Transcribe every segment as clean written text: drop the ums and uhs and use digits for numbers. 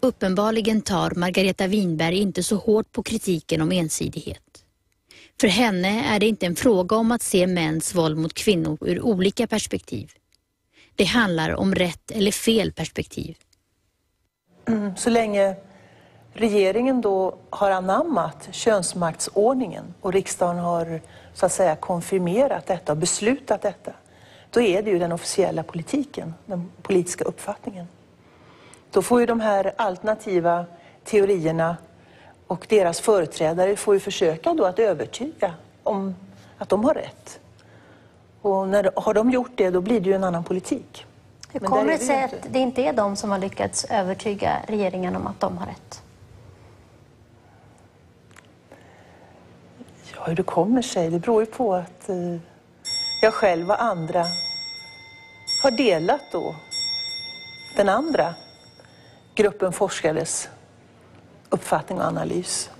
Uppenbarligen tar Margareta Winberg inte så hårt på kritiken om ensidighet. För henne är det inte en fråga om att se mäns våld mot kvinnor ur olika perspektiv. Det handlar om rätt eller fel perspektiv. Så länge regeringen då har anammat könsmaktsordningen och riksdagen har så att säga konfirmerat detta och beslutat detta, då är det ju den officiella politiken, den politiska uppfattningen. Då får ju de här alternativa teorierna och deras företrädare får ju försöka då att övertyga om att de har rätt. Och har de gjort det, då blir det ju en annan politik. Hur kommer det sig att det inte är de som har lyckats övertyga regeringen om att de har rätt? Ja, hur det kommer sig, det beror ju på att jag själv och andra har delat då den andra gruppen forskares uppfattning och analys.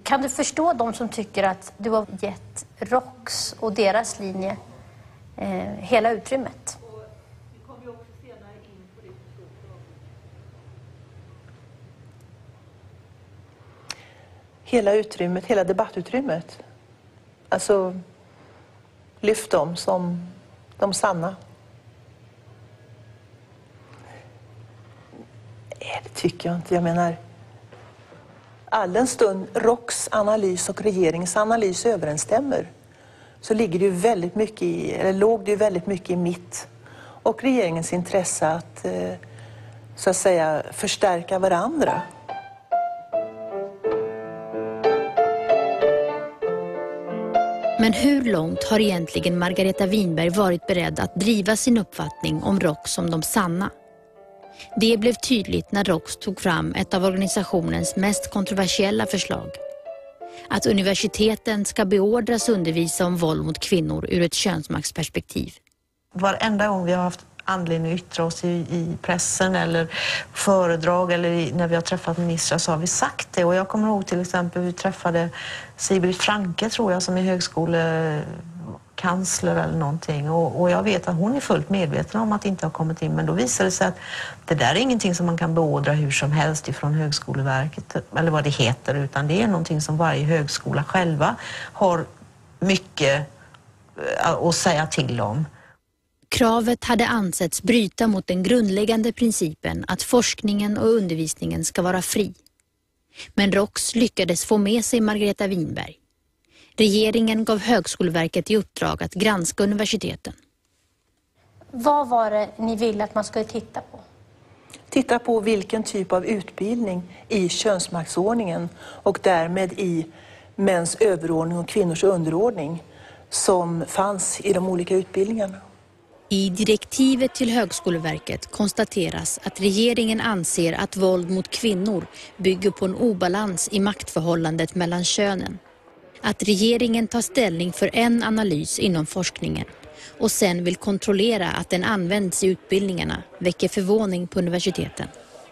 Kan du förstå de som tycker att du har gett ROX och deras linje hela utrymmet? Hela utrymmet, hela debattutrymmet. Alltså, lyft dem som de sanna. Det tycker jag inte. Jag menar, all en stund ROX analys och regeringens analys överensstämmer, så ligger det ju väldigt mycket i, eller låg det ju väldigt mycket i mitt och regeringens intresse att så att säga förstärka varandra. Men hur långt har egentligen Margareta Winberg varit beredd att driva sin uppfattning om ROX som de sanna? Det blev tydligt när ROX tog fram ett av organisationens mest kontroversiella förslag. Att universiteten ska beordras undervisa om våld mot kvinnor ur ett könsmaktsperspektiv. Varenda gång vi har haft anledning att yttra oss i pressen eller föredrag eller när vi har träffat ministrar så har vi sagt det. Och jag kommer ihåg till exempel vi träffade Sigrid Franke, tror jag, som är högskolekansler eller någonting. Och jag vet att hon är fullt medveten om att det inte har kommit in. Men då visar det sig att det där är ingenting som man kan beordra hur som helst ifrån Högskoleverket eller vad det heter. Utan det är någonting som varje högskola själva har mycket att säga till om. Kravet hade ansetts bryta mot den grundläggande principen att forskningen och undervisningen ska vara fri. Men ROX lyckades få med sig Margareta Winberg. Regeringen gav Högskoleverket i uppdrag att granska universiteten. Vad var det ni ville att man skulle titta på? Titta på vilken typ av utbildning i könsmaktsordningen och därmed i mäns överordning och kvinnors underordning som fanns i de olika utbildningarna. I direktivet till Högskoleverket konstateras att regeringen anser att våld mot kvinnor bygger på en obalans i maktförhållandet mellan könen. Att regeringen tar ställning för en analys inom forskningen och sen vill kontrollera att den används i utbildningarna väcker förvåning på universiteten.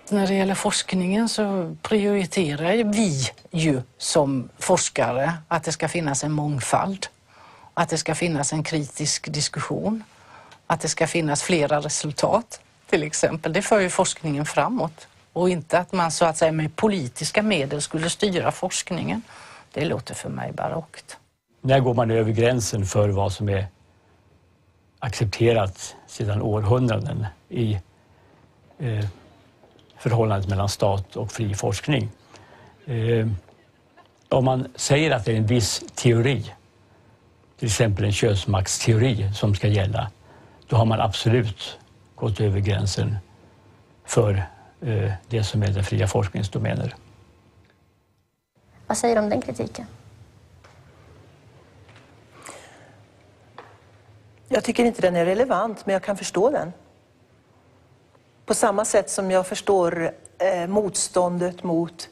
När det gäller forskningen så prioriterar vi ju som forskare att det ska finnas en mångfald, att det ska finnas en kritisk diskussion. Att det ska finnas flera resultat, till exempel. Det för ju forskningen framåt. Och inte att man så att säga med politiska medel skulle styra forskningen. Det låter för mig barockt. När går man över gränsen för vad som är accepterat sedan århundraden i förhållandet mellan stat och fri forskning? Om man säger att det är en viss teori, till exempel en könsmaktsteori som ska gälla, då har man absolut gått över gränsen för det som är den fria forskningsdomäner. Vad säger du om den kritiken? Jag tycker inte den är relevant, men jag kan förstå den. På samma sätt som jag förstår motståndet mot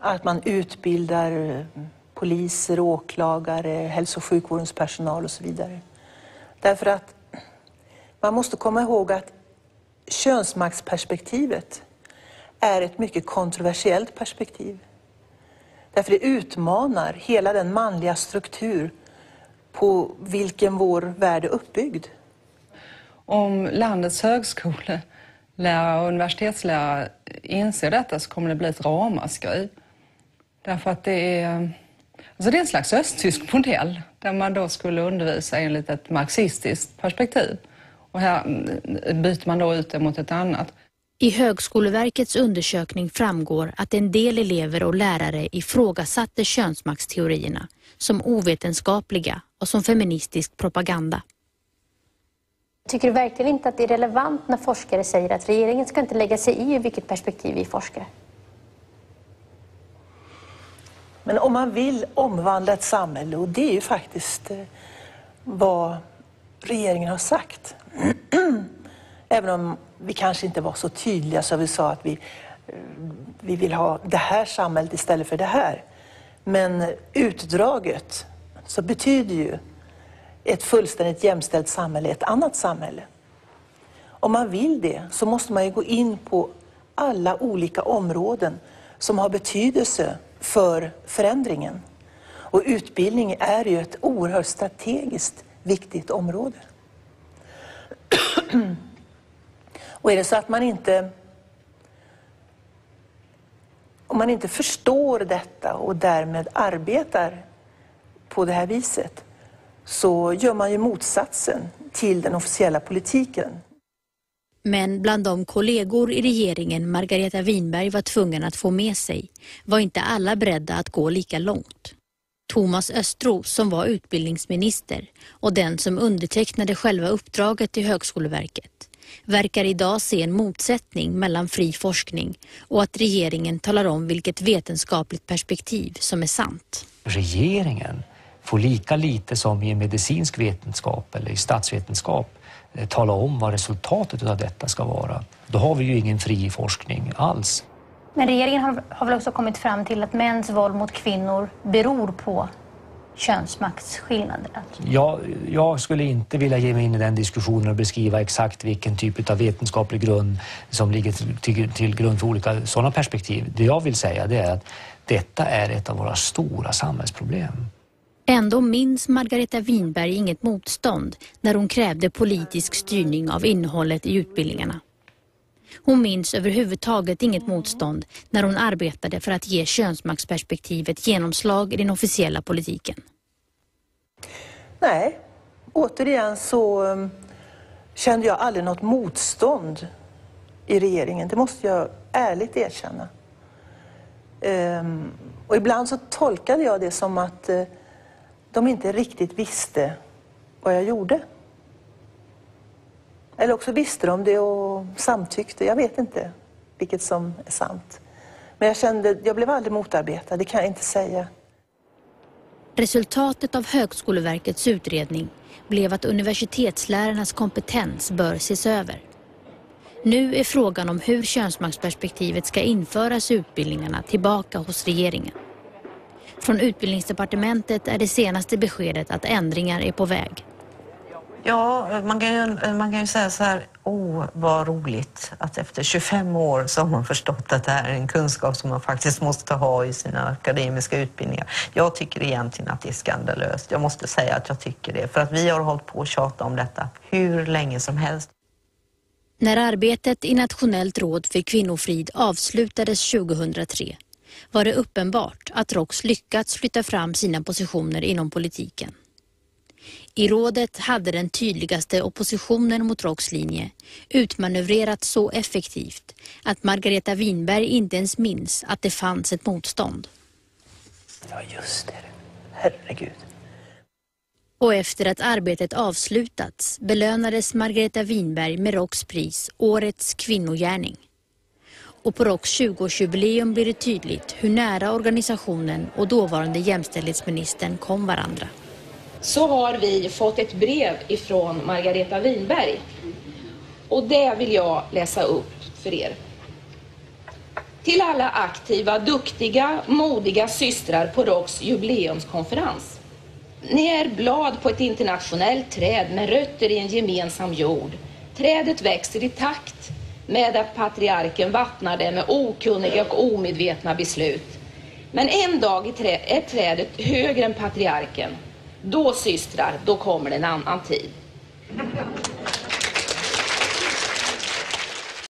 att man utbildar poliser, åklagare, hälso- och sjukvårdens personal och så vidare. Därför att man måste komma ihåg att könsmaktsperspektivet är ett mycket kontroversiellt perspektiv. Därför det utmanar hela den manliga struktur på vilken vår värld är uppbyggd. Om landets högskolelärare och universitetslärare inser detta så kommer det bli ett ramaskri. Därför att det är en slags östtysk modell där man då skulle undervisa enligt ett marxistiskt perspektiv. Och här byter man då ut det mot ett annat. I Högskoleverkets undersökning framgår att en del elever och lärare ifrågasatte könsmaktsteorierna som ovetenskapliga och som feministisk propaganda. Tycker du verkligen inte att det är relevant när forskare säger att regeringen ska inte lägga sig i vilket perspektiv vi forskar? Men om man vill omvandla ett samhälle, och det är ju faktiskt vad regeringen har sagt. Även om vi kanske inte var så tydliga så vi sa att vi vill ha det här samhället istället för det här. Men utdraget så betyder ju ett fullständigt jämställt samhälle ett annat samhälle. Om man vill det så måste man ju gå in på alla olika områden som har betydelse för förändringen. Och utbildning är ju ett oerhört strategiskt viktigt område. Och är det så att om man inte förstår detta och därmed arbetar på det här viset så gör man ju motsatsen till den officiella politiken. Men bland de kollegor i regeringen Margareta Winberg var tvungen att få med sig var inte alla beredda att gå lika långt. Thomas Östros, som var utbildningsminister och den som undertecknade själva uppdraget till Högskoleverket, verkar idag se en motsättning mellan fri forskning och att regeringen talar om vilket vetenskapligt perspektiv som är sant. Regeringen får lika lite som i medicinsk vetenskap eller i statsvetenskap tala om vad resultatet av detta ska vara. Då har vi ju ingen fri forskning alls. Men regeringen har väl också kommit fram till att mäns våld mot kvinnor beror på könsmaktsskillnader? Jag skulle inte vilja ge mig in i den diskussionen och beskriva exakt vilken typ av vetenskaplig grund som ligger till grund för olika sådana perspektiv. Det jag vill säga det är att detta är ett av våra stora samhällsproblem. Ändå minns Margareta Winberg inget motstånd när hon krävde politisk styrning av innehållet i utbildningarna. Hon minns överhuvudtaget inget motstånd när hon arbetade för att ge könsmaktsperspektivet genomslag i den officiella politiken. Nej, återigen så kände jag aldrig något motstånd i regeringen. Det måste jag ärligt erkänna. Och ibland så tolkade jag det som att de inte riktigt visste vad jag gjorde. Eller också visste de det och samtyckte. Jag vet inte vilket som är sant. Men jag blev aldrig motarbetad, det kan jag inte säga. Resultatet av Högskoleverkets utredning blev att universitetslärarnas kompetens bör ses över. Nu är frågan om hur könsmaktsperspektivet ska införas i utbildningarna tillbaka hos regeringen. Från Utbildningsdepartementet är det senaste beskedet att ändringar är på väg. Ja, man kan ju säga så här, vad roligt att efter 25 år så har man förstått att det här är en kunskap som man faktiskt måste ha i sina akademiska utbildningar. Jag tycker egentligen att det är skandalöst. Jag måste säga att jag tycker det, för att vi har hållit på att tjata om detta hur länge som helst. När arbetet i Nationellt råd för kvinnofrid avslutades 2003 var det uppenbart att ROX lyckats flytta fram sina positioner inom politiken. I rådet hade den tydligaste oppositionen mot ROX linje utmanövrerats så effektivt att Margareta Winberg inte ens minns att det fanns ett motstånd. Ja, just det. Herregud. Och efter att arbetet avslutats belönades Margareta Winberg med ROX pris Årets kvinnogärning. Och på ROX 20-årsjubileum blir det tydligt hur nära organisationen och dåvarande jämställdhetsministern kom varandra. Så har vi fått ett brev ifrån Margareta Winberg. Och det vill jag läsa upp för er. Till alla aktiva, duktiga, modiga systrar på ROX jubileumskonferens. Ni är blad på ett internationellt träd med rötter i en gemensam jord. Trädet växer i takt med att patriarken vattnar det med okunniga och omedvetna beslut. Men en dag är trädet högre än patriarken. Då systrar, då kommer det en annan tid.